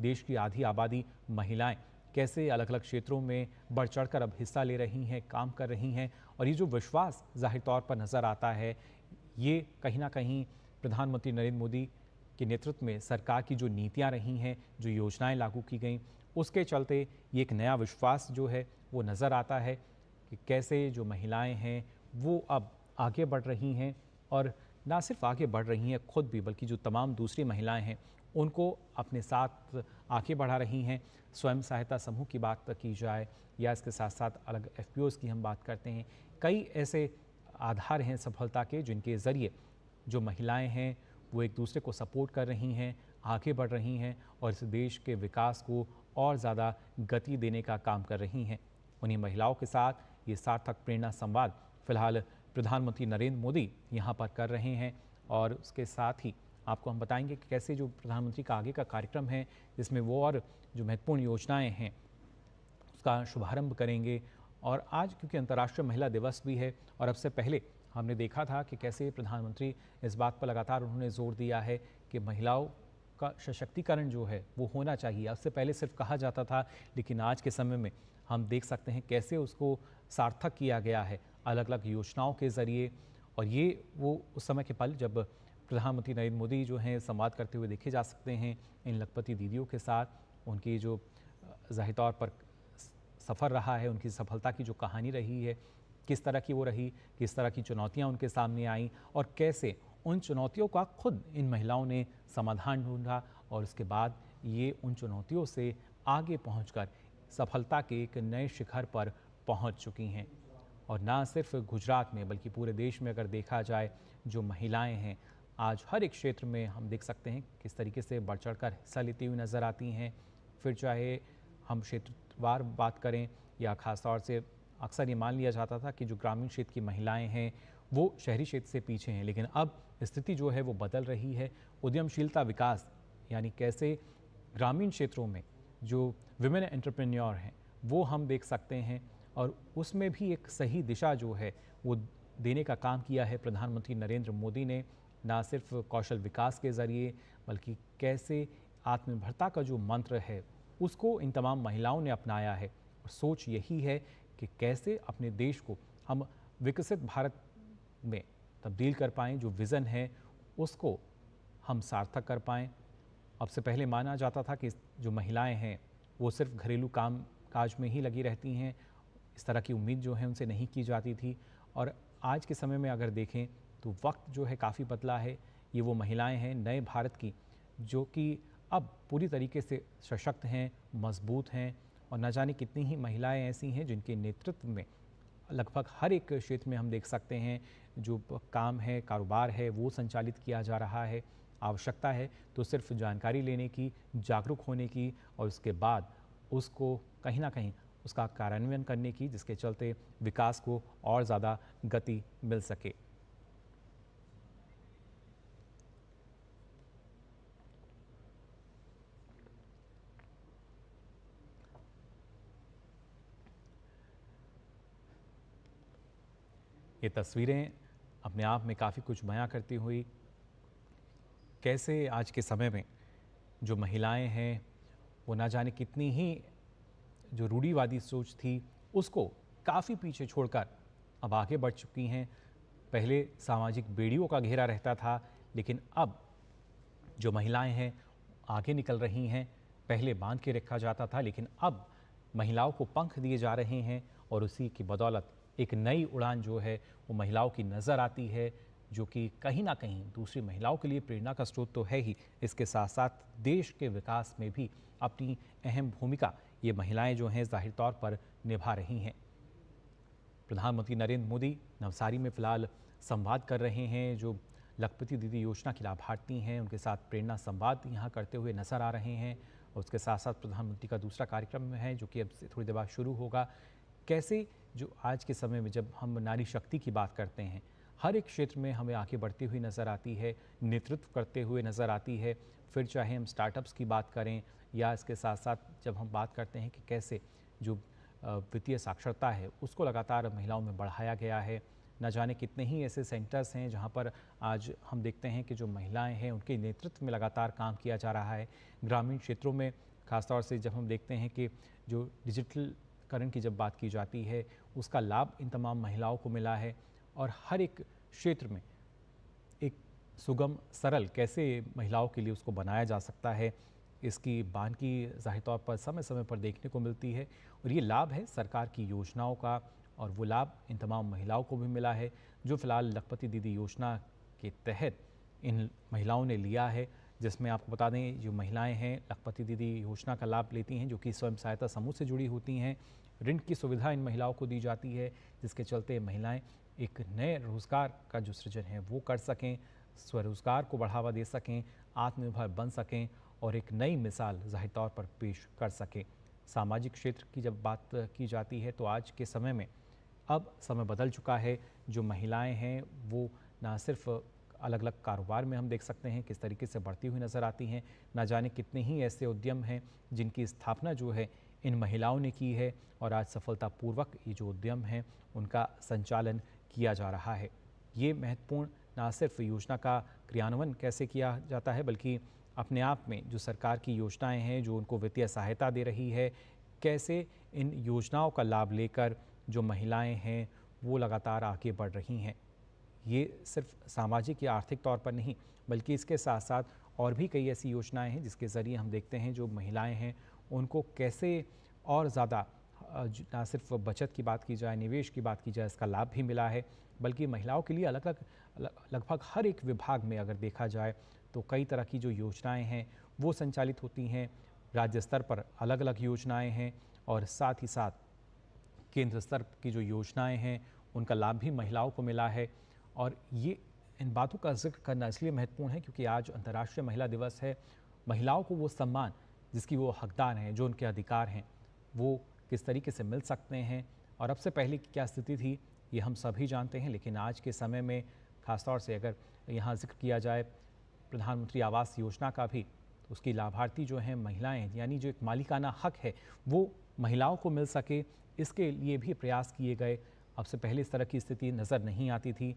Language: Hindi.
देश की आधी आबादी महिलाएं कैसे अलग अलग क्षेत्रों में बढ़ चढ़कर अब हिस्सा ले रही हैं, काम कर रही हैं। और ये जो विश्वास जाहिर तौर पर नज़र आता है, ये कहीं ना कहीं प्रधानमंत्री नरेंद्र मोदी के नेतृत्व में सरकार की जो नीतियां रही हैं, जो योजनाएं लागू की गई, उसके चलते ये एक नया विश्वास जो है वो नज़र आता है कि कैसे जो महिलाएं हैं वो अब आगे बढ़ रही हैं। और ना सिर्फ आगे बढ़ रही हैं खुद भी, बल्कि जो तमाम दूसरी महिलाएं हैं उनको अपने साथ आगे बढ़ा रही हैं। स्वयं सहायता समूह की बात की जाए या इसके साथ साथ अलग एफपीओज़ की हम बात करते हैं, कई ऐसे आधार हैं सफलता के जिनके ज़रिए जो महिलाएं हैं वो एक दूसरे को सपोर्ट कर रही हैं, आगे बढ़ रही हैं और इस देश के विकास को और ज़्यादा गति देने का काम कर रही हैं। उन्हीं महिलाओं के साथ ये सार्थक प्रेरणा संवाद फिलहाल प्रधानमंत्री नरेंद्र मोदी यहाँ पर कर रहे हैं। और उसके साथ ही आपको हम बताएंगे कि कैसे जो प्रधानमंत्री का आगे का कार्यक्रम है, जिसमें वो और जो महत्वपूर्ण योजनाएं हैं उसका शुभारंभ करेंगे। और आज क्योंकि अंतर्राष्ट्रीय महिला दिवस भी है और अब से पहले हमने देखा था कि कैसे प्रधानमंत्री इस बात पर लगातार उन्होंने जोर दिया है कि महिलाओं का सशक्तिकरण जो है वो होना चाहिए। उससे पहले सिर्फ कहा जाता था, लेकिन आज के समय में हम देख सकते हैं कैसे उसको सार्थक किया गया है अलग अलग योजनाओं के ज़रिए। और ये वो उस समय के पल जब प्रधानमंत्री नरेंद्र मोदी जो हैं संवाद करते हुए देखे जा सकते हैं इन लखपति दीदियों के साथ। उनकी जो ज़ाहिर तौर पर सफ़र रहा है, उनकी सफलता की जो कहानी रही है, किस तरह की वो रही, किस तरह की चुनौतियां उनके सामने आईं और कैसे उन चुनौतियों का खुद इन महिलाओं ने समाधान ढूंढा और उसके बाद ये उन चुनौतियों से आगे पहुंचकर सफलता के एक नए शिखर पर पहुंच चुकी हैं। और ना सिर्फ गुजरात में बल्कि पूरे देश में अगर देखा जाए, जो महिलाएं हैं आज हर एक क्षेत्र में हम देख सकते हैं किस तरीके से बढ़ चढ़कर हिस्सा लेती हुई नज़र आती हैं। फिर चाहे हम क्षेत्रवार बात करें या ख़ास तौर से अक्सर ये मान लिया जाता था कि जो ग्रामीण क्षेत्र की महिलाएं हैं वो शहरी क्षेत्र से पीछे हैं, लेकिन अब स्थिति जो है वो बदल रही है। उद्यमशीलता विकास यानी कैसे ग्रामीण क्षेत्रों में जो विमेन एंटरप्रेन्योर हैं वो हम देख सकते हैं और उसमें भी एक सही दिशा जो है वो देने का काम किया है प्रधानमंत्री नरेंद्र मोदी ने। ना सिर्फ कौशल विकास के ज़रिए बल्कि कैसे आत्मनिर्भरता का जो मंत्र है उसको इन तमाम महिलाओं ने अपनाया है। और सोच यही है कि कैसे अपने देश को हम विकसित भारत में तब्दील कर पाएँ, जो विज़न है उसको हम सार्थक कर पाएँ। अब से पहले माना जाता था कि जो महिलाएं हैं वो सिर्फ घरेलू काम काज में ही लगी रहती हैं, इस तरह की उम्मीद जो है उनसे नहीं की जाती थी। और आज के समय में अगर देखें तो वक्त जो है काफ़ी बदला है। ये वो महिलाएं हैं नए भारत की जो कि अब पूरी तरीके से सशक्त हैं, मजबूत हैं। और न जाने कितनी ही महिलाएं ऐसी हैं जिनके नेतृत्व में लगभग हर एक क्षेत्र में हम देख सकते हैं जो काम है, कारोबार है, वो संचालित किया जा रहा है। आवश्यकता है तो सिर्फ जानकारी लेने की, जागरूक होने की और उसके बाद उसको कहीं ना कहीं उसका कार्यान्वयन करने की, जिसके चलते विकास को और ज़्यादा गति मिल सके। ये तस्वीरें अपने आप में काफ़ी कुछ बयां करती हुई कैसे आज के समय में जो महिलाएं हैं वो ना जाने कितनी ही जो रूढ़िवादी सोच थी उसको काफ़ी पीछे छोड़कर अब आगे बढ़ चुकी हैं। पहले सामाजिक बेड़ियों का घेरा रहता था, लेकिन अब जो महिलाएं हैं आगे निकल रही हैं। पहले बांध के रखा जाता था, लेकिन अब महिलाओं को पंख दिए जा रहे हैं और उसी की बदौलत एक नई उड़ान जो है वो महिलाओं की नज़र आती है, जो कि कहीं ना कहीं दूसरी महिलाओं के लिए प्रेरणा का स्रोत तो है ही, इसके साथ साथ देश के विकास में भी अपनी अहम भूमिका ये महिलाएं जो हैं जाहिर तौर पर निभा रही हैं। प्रधानमंत्री नरेंद्र मोदी नवसारी में फिलहाल संवाद कर रहे हैं। जो लखपति दीदी योजना की लाभार्थी हैं उनके साथ प्रेरणा संवाद यहाँ करते हुए नजर आ रहे हैं। और उसके साथ साथ प्रधानमंत्री का दूसरा कार्यक्रम है जो कि अब से थोड़ी देर बाद शुरू होगा। कैसे जो आज के समय में जब हम नारी शक्ति की बात करते हैं, हर एक क्षेत्र में हमें आगे बढ़ती हुई नज़र आती है, नेतृत्व करते हुए नज़र आती है। फिर चाहे हम स्टार्टअप्स की बात करें या इसके साथ साथ जब हम बात करते हैं कि कैसे जो वित्तीय साक्षरता है उसको लगातार महिलाओं में बढ़ाया गया है। न जाने कितने ही ऐसे सेंटर्स हैं जहां पर आज हम देखते हैं कि जो महिलाएं हैं उनके नेतृत्व में लगातार काम किया जा रहा है। ग्रामीण क्षेत्रों में ख़ासतौर से जब हम देखते हैं कि जो डिजिटलीकरण की जब बात की जाती है, उसका लाभ इन तमाम महिलाओं को मिला है और हर एक क्षेत्र में एक सुगम, सरल कैसे महिलाओं के लिए उसको बनाया जा सकता है, इसकी बानगी ज़ाहिर तौर पर समय-समय पर देखने को मिलती है। और ये लाभ है सरकार की योजनाओं का, और वो लाभ इन तमाम महिलाओं को भी मिला है, जो फ़िलहाल लखपति दीदी योजना के तहत इन महिलाओं ने लिया है। जिसमें आपको बता दें, जो महिलाएं हैं लखपति दीदी योजना का लाभ लेती हैं, जो कि स्वयं सहायता समूह से जुड़ी होती हैं। ऋण की सुविधा इन महिलाओं को दी जाती है, जिसके चलते महिलाएं एक नए रोज़गार का जो सृजन है वो कर सकें, स्वरोज़गार को बढ़ावा दे सकें, आत्मनिर्भर बन सकें और एक नई मिसाल ज़ाहिर तौर पर पेश कर सकें। सामाजिक क्षेत्र की जब बात की जाती है तो आज के समय में अब समय बदल चुका है। जो महिलाएं हैं वो ना सिर्फ अलग अलग कारोबार में हम देख सकते हैं किस तरीके से बढ़ती हुई नज़र आती हैं, ना जाने कितने ही ऐसे उद्यम हैं जिनकी स्थापना जो है इन महिलाओं ने की है और आज सफलतापूर्वक ये जो उद्यम हैं उनका संचालन किया जा रहा है। ये महत्वपूर्ण ना सिर्फ योजना का क्रियान्वयन कैसे किया जाता है, बल्कि अपने आप में जो सरकार की योजनाएं हैं जो उनको वित्तीय सहायता दे रही है, कैसे इन योजनाओं का लाभ लेकर जो महिलाएं हैं वो लगातार आगे बढ़ रही हैं। ये सिर्फ सामाजिक या आर्थिक तौर पर नहीं, बल्कि इसके साथ साथ और भी कई ऐसी योजनाएं हैं जिसके ज़रिए हम देखते हैं जो महिलाएं हैं उनको कैसे और ज़्यादा ना सिर्फ बचत की बात की जाए, निवेश की बात की जाए, इसका लाभ भी मिला है, बल्कि महिलाओं के लिए अलग अलग लगभग हर एक विभाग में अगर देखा जाए तो कई तरह की जो योजनाएं हैं वो संचालित होती हैं। राज्य स्तर पर अलग अलग योजनाएं हैं और साथ ही साथ केंद्र स्तर की जो योजनाएं हैं उनका लाभ भी महिलाओं को मिला है। और ये इन बातों का जिक्र करना इसलिए महत्वपूर्ण है क्योंकि आज अंतर्राष्ट्रीय महिला दिवस है। महिलाओं को वो सम्मान जिसकी वो हकदार हैं, जो उनके अधिकार हैं, वो किस तरीके से मिल सकते हैं और अब से पहले की क्या स्थिति थी ये हम सभी जानते हैं। लेकिन आज के समय में ख़ासतौर से अगर यहाँ जिक्र किया जाए प्रधानमंत्री आवास योजना का भी, तो उसकी लाभार्थी जो हैं महिलाएं, यानी जो एक मालिकाना हक है वो महिलाओं को मिल सके, इसके लिए भी प्रयास किए गए। अब से पहले इस तरह की स्थिति नज़र नहीं आती थी।